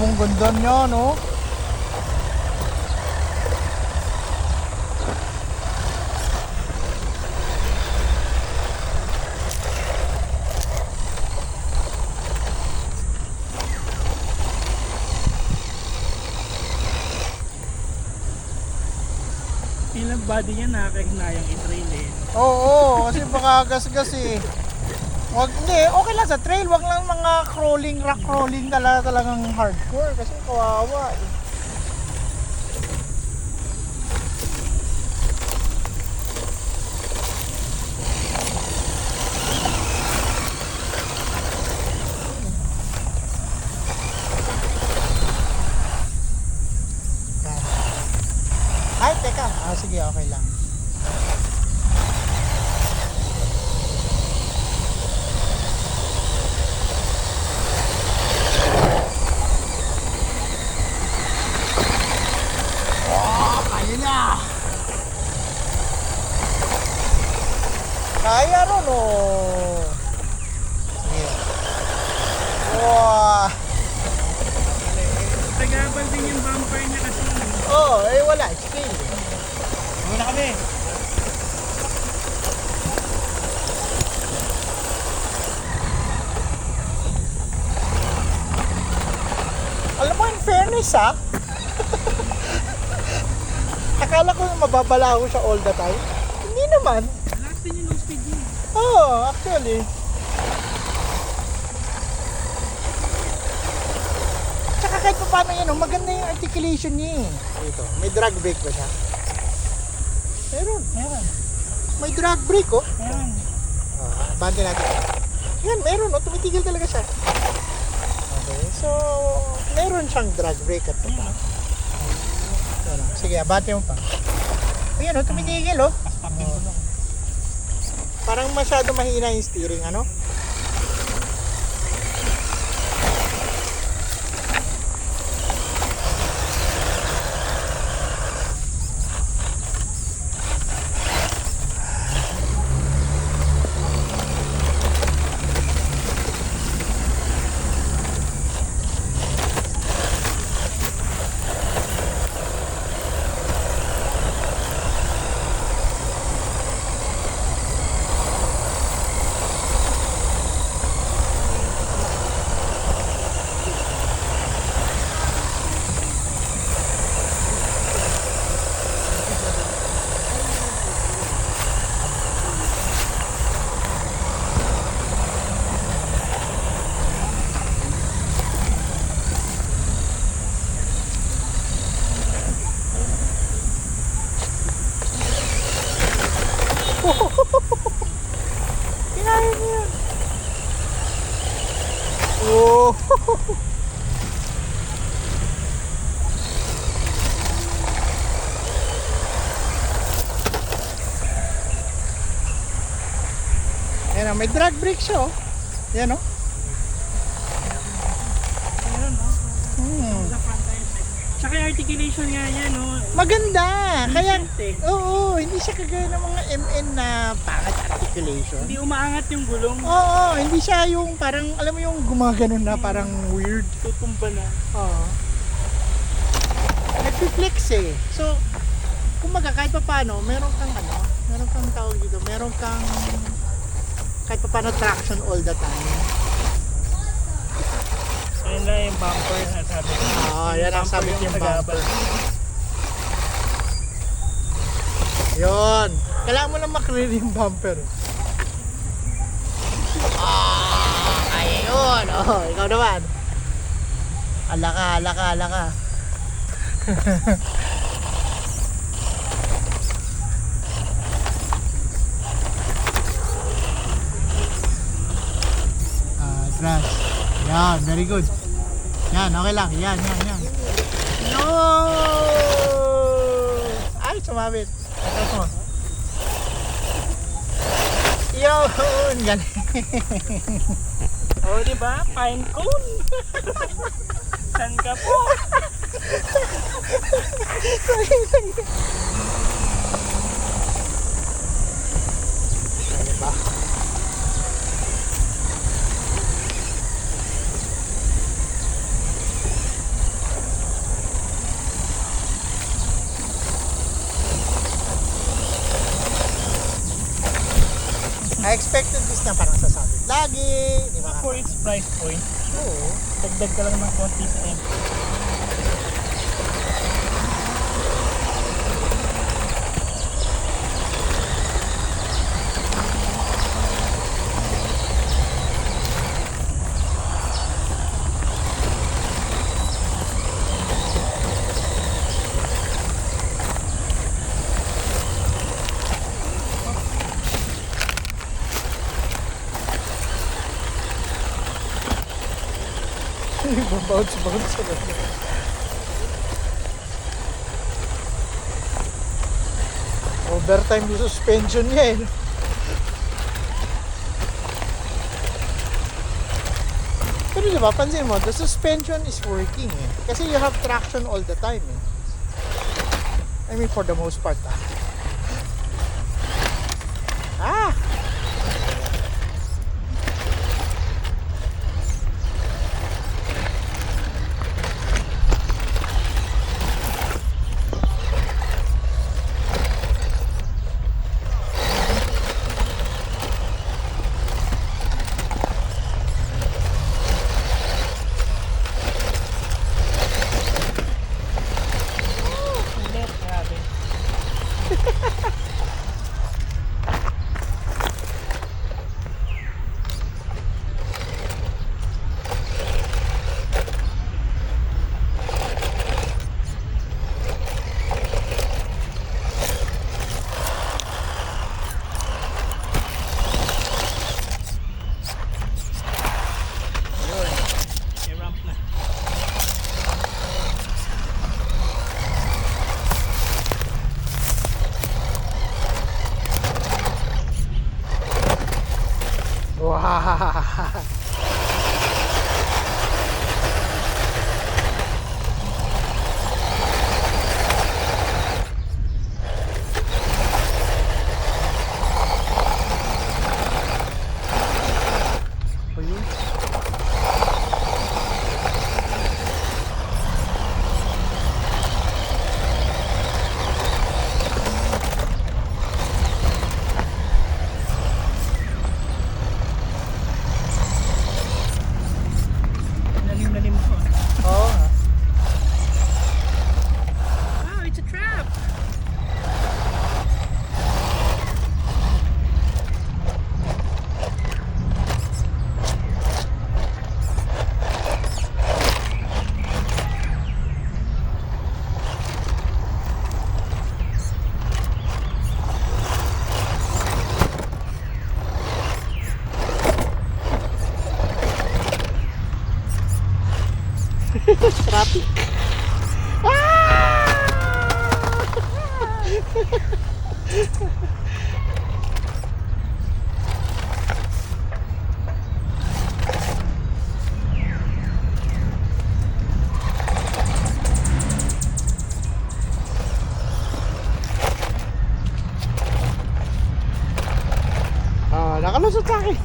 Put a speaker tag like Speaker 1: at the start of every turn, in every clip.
Speaker 1: mong ganda niya, no?
Speaker 2: Ilang body niya nakakahinayang i-trail eh.
Speaker 1: Oo, kasi baka gas-gas eh. Wag, hindi, okay lang sa trail, wag lang mga crawling, rock crawling talagang hardcore kasi kawawa eh. Ay, teka. Sige, okay lang. Kaya na! Kaya ron, oh! Sige. Wow!
Speaker 2: Tagabal din yung bumper niya kasi.
Speaker 1: Oh, wala. Scale.
Speaker 2: Muna kami.
Speaker 1: Alam mo, in fairness akala ko mababala ako siya all the time. Hindi naman.
Speaker 2: Lahat din yung low speed niya.
Speaker 1: Oh, actually. Tsaka kahit pa paano yan, maganda yung articulation niya eh. Dito, may drag brake ba siya? Meron. May drag brake oh.
Speaker 2: Ayan.
Speaker 1: Bante natin. Yan, meron oh. Tumitigil talaga siya. Okay, so meron siyang drag brake at pa. Sige, abante mo pa. Ayan oh, tumitigil oh. Parang masyado mahina yung steering, ano? Kinaya niya yan. Oh. Ayan o, may drag brake siya oh. Ayan o.
Speaker 2: Ayan, no? Sa front tire side. Tsaka yung articulation nga niya, no?
Speaker 1: Maganda. Kaya,
Speaker 2: Decent eh.
Speaker 1: oo, hindi siya kagaya ng mga MN na pangit articulation.
Speaker 2: Hindi umaangat yung gulong.
Speaker 1: Oo, hindi siya yung parang, alam mo yung gumaganon na parang weird.
Speaker 2: Tutumba na.
Speaker 1: Oo. Nag-flex eh. So, kumbaga kahit pa paano, meron kang tawag dito, meron kang kahit pa paano traction all the time.
Speaker 2: Ayun na yung bumper na sabi ko.
Speaker 1: Oo, yan ang sabi ko yung
Speaker 2: tagabal.
Speaker 1: bumper. Yun. Kailangan mo lang maklear yung bumper. Kaya yun. Oh, ikaw naman. Ala ka. Trust. Yan, very good. Yan, okay lang. Yan. No! Ay, sumabit. Ito mo. Yun! Galing.
Speaker 2: Oh, di ba? Pine cone. San ka po?
Speaker 1: Ano ba? effectiveness niya parang sasabit lagi, di ba?
Speaker 2: For its price point,
Speaker 1: Oo.
Speaker 2: dagdag ka lang ng konti sa M.
Speaker 1: Bounce agad. Overtime yung suspension niya eh. Pero diba, pansin mo, the suspension is working eh. Kasi you have traction all the time eh. I mean, for the most part ah. Ah!
Speaker 2: Ulit, grabe. Yun. I-ramp na.
Speaker 1: Wow! Ayun.
Speaker 2: Lalim-lalim ko.
Speaker 1: Oo nga.
Speaker 2: Wow, it's a trap!
Speaker 1: Traffic. Ah, nakalusot sa akin.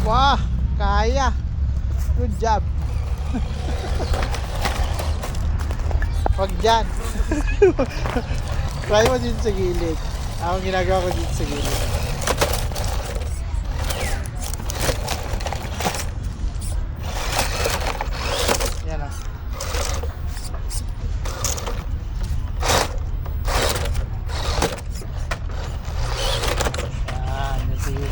Speaker 1: Wah, kaya. Good job. Wag dyan. Try mo din sa gilid. Ako ginagawa ko dito sa gilid. Yan o. Yan, nasili.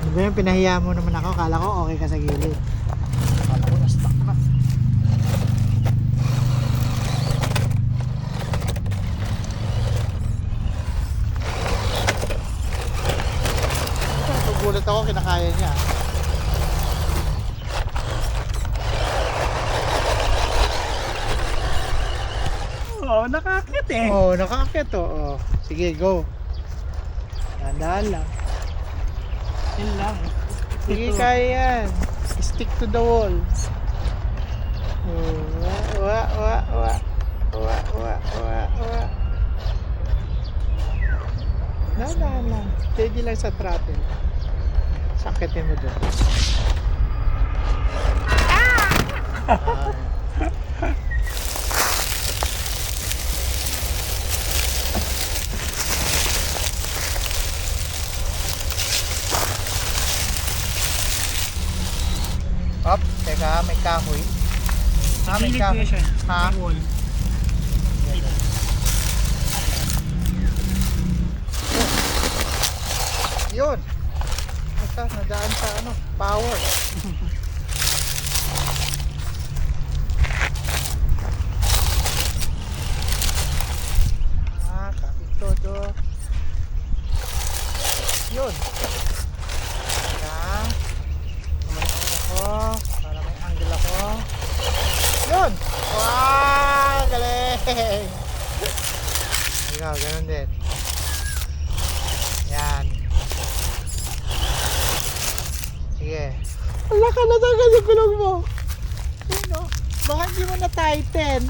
Speaker 1: Ano ba yun? Pinahiya mo naman ako. Kala ko okay ka sa gilid. Kala ko na-stuck na. Nagugulat ako.
Speaker 2: Oo, nakakit eh.
Speaker 1: Oh, nakakit to. Oh. Sige, go. Dahan lang.
Speaker 2: Yun lang.
Speaker 1: Sige,
Speaker 2: Ito.
Speaker 1: kaya yan. Stick to the wall. Oh, wa. Dahan lang. Steady lang sa throttle. Sakitin mo doon. Ah! Up, teka, may kahoy. May
Speaker 2: Gilid
Speaker 1: kahoy.
Speaker 2: ko siya.
Speaker 1: Ha?
Speaker 2: May wall.
Speaker 1: Yun. Ito, nadaan sa ano, power. Kapit todo. Yun. Teka. Kumalikot ako. Para may angle ako. Yun. Wow, galing. Ikaw, ganun din. Yan. Sige. Wala ka na talaga yung gulong mo. Ano? Baka hindi mo na-tighten.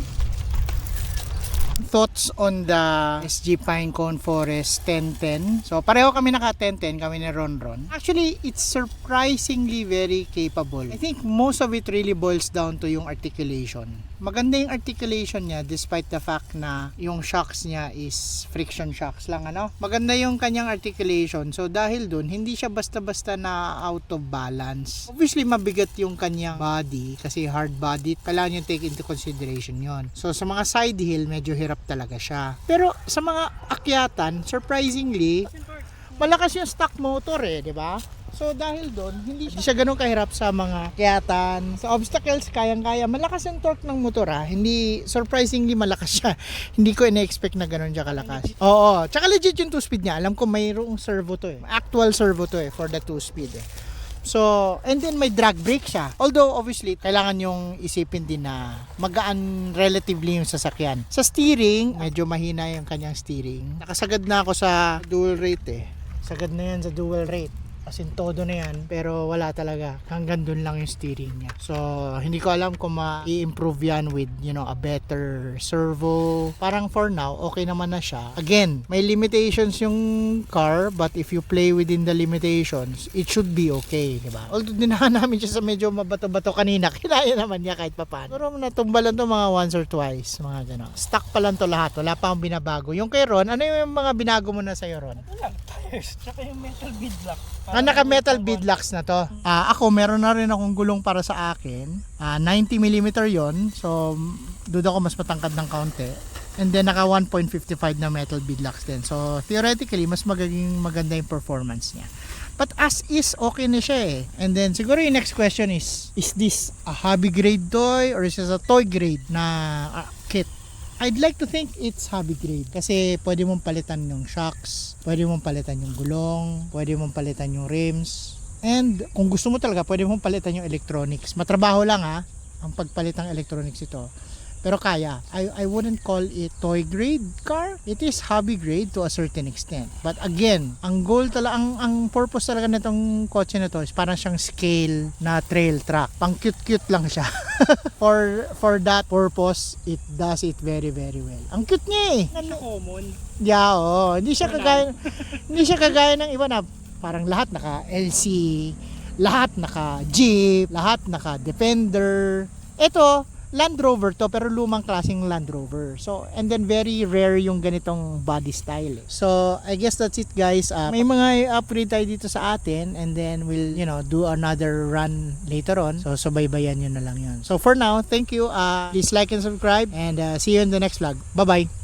Speaker 1: Thoughts on the SG Pinecone Forest 1010. So pareho kami naka 1010, kami ni Ronron. Actually, it's surprisingly very capable. I think most of it really boils down to yung articulation. Maganda yung articulation niya despite the fact na yung shocks niya is friction shocks lang, ano. Maganda yung kanyang articulation. So dahil dun, hindi siya basta-basta na out of balance. Obviously mabigat yung kanyang body kasi hard body. Kailangan yung take into consideration yon. So sa mga side hill, medyo hirap talaga siya. Pero sa mga akyatan, surprisingly, malakas yung stock motor eh, di ba? So dahil doon, hindi siya ganun kahirap sa mga akyatan. Sa obstacles, kayang-kaya. Malakas yung torque ng motor ha. Hindi, surprisingly malakas siya. Hindi ko ina-expect na ganun siya kalakas. Oo, tsaka legit yung 2-speed niya. Alam ko mayroong servo to eh. Actual servo to eh for the 2-speed eh. So, and then may drag brake siya. Although, obviously, kailangan yung isipin din na magaan relatively yung sasakyan. Sa steering, medyo mahina yung kanyang steering. Nakasagad na ako sa dual rate eh. Sagad na yan sa dual rate. As in, todo na yan. Pero wala talaga. Hanggang dun lang yung steering niya. So, hindi ko alam kung ma-i-improve yan with, you know, a better servo. Parang for now, okay naman na siya. Again, may limitations yung car, but if you play within the limitations, it should be okay, diba? Although dinahan namin siya sa medyo mabato-bato kanina, kinaya naman niya kahit papaano. Pero natumba lang to mga once or twice, mga gano'n. Stock pa lang to lahat. Wala pa akong binabago. Yung kay Ron, ano yung mga binago mo na sa'yo, Ron?
Speaker 2: Ito lang, tires. Tsaka yung metal beadlock.
Speaker 1: Naka metal beadlocks na to. Ako meron na rin akong gulong para sa akin. 90mm yon. So doon ako mas matangkad ng kaunti. And then naka 1.55 na metal beadlocks din. So theoretically mas maganda yung performance niya. But as is, okay na siya eh. And then siguro yung next question is this a hobby grade toy or is this a toy grade na kit? I'd like to think it's hobby grade kasi pwede mong palitan yung shocks, pwede mong palitan yung gulong, pwede mong palitan yung rims, and kung gusto mo talaga pwede mong palitan yung electronics. Matrabaho lang ha ang pagpalit ng electronics ito, pero kaya. I wouldn't call it toy grade car. It is hobby grade to a certain extent, but again, ang goal talaga, ang purpose talaga nitong kotse na to is parang siyang scale na trail truck. Pang cute lang siya. for that purpose, it does it very very well. Ang cute niya eh.
Speaker 2: Hindi siya common.
Speaker 1: Yeah, oh, hindi siya kagaya ng iba na parang lahat naka LC, lahat naka Jeep, lahat naka Defender. Ito Land Rover to, pero lumang klaseng Land Rover. So, and then very rare yung ganitong body style. So, I guess that's it guys. May mga upgrade tayo dito sa atin, and then we'll, you know, do another run later on. So, subaybayan nyo na lang yun. So, for now, thank you. Please like and subscribe, and see you in the next vlog. Bye-bye!